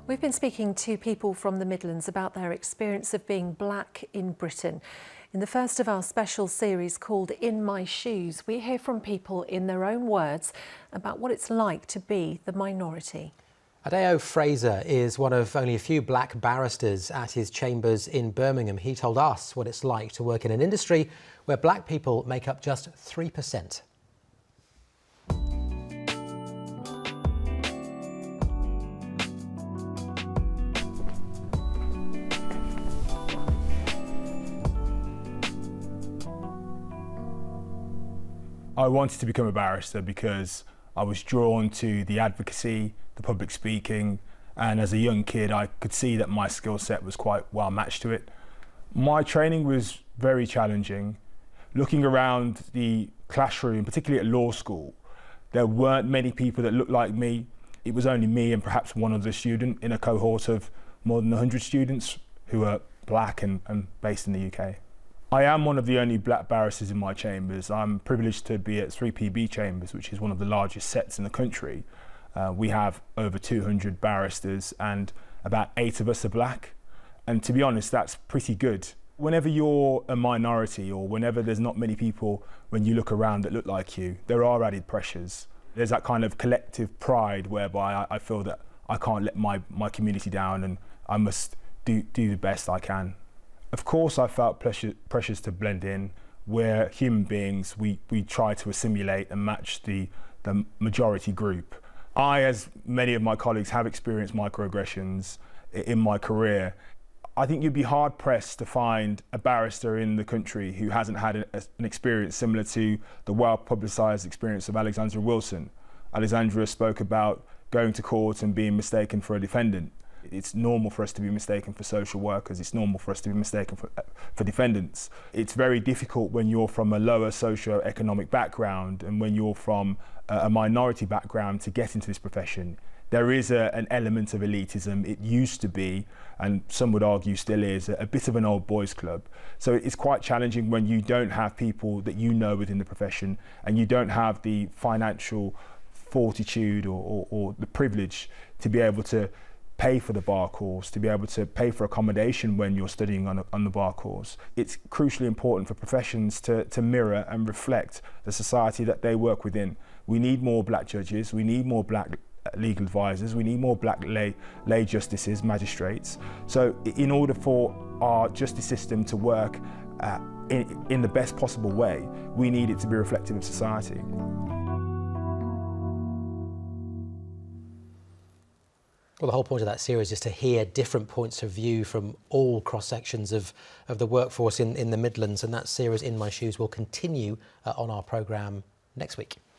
We've been speaking to people from the Midlands about their experience of being black in Britain. In the first of our special series called In My Shoes, we hear from people in their own words about what it's like to be the minority. Adeo Fraser is one of only a few black barristers at his chambers in Birmingham. He told us what it's like to work in an industry where black people make up just 3%. I wanted to become a barrister because I was drawn to the advocacy, the public speaking, and as a young kid I could see that my skill set was quite well matched to it. My training was very challenging. Looking around the classroom, particularly at law school, there weren't many people that looked like me. It was only me and perhaps one other student in a cohort of more than 100 students who are black and based in the UK. I am one of the only black barristers in my chambers. I'm privileged to be at 3PB Chambers, which is one of the largest sets in the country. We have over 200 barristers and about 8 of us are black. And to be honest, that's pretty good. Whenever you're a minority or whenever there's not many people when you look around that look like you, there are added pressures. There's that kind of collective pride whereby I feel that I can't let my community down and I must do the best I can. Of course, I felt pressures to blend in. We're human beings. We try to assimilate and match the majority group. I, as many of my colleagues, have experienced microaggressions in my career. I think you'd be hard pressed to find a barrister in the country who hasn't had an experience similar to the well-publicised experience of Alexandra Wilson. Alexandra spoke about going to court and being mistaken for a defendant. It's normal for us to be mistaken for social workers. It's normal for us to be mistaken for defendants. It's very difficult when you're from a lower socio-economic background and when you're from a minority background to get into this profession. There is an element of elitism. It used to be, and some would argue still is, a bit of an old boys club. So it's quite challenging when you don't have people that you know within the profession and you don't have the financial fortitude or the privilege to be able to pay for the bar course, to be able to pay for accommodation when you're studying on the bar course. It's crucially important for professions to mirror and reflect the society that they work within. We need more black judges, we need more black legal advisors, we need more black lay justices, magistrates. So in order for our justice system to work in the best possible way, we need it to be reflective of society. Well, the whole point of that series is to hear different points of view from all cross-sections of the workforce in the Midlands, and that series, In My Shoes, will continue on our programme next week.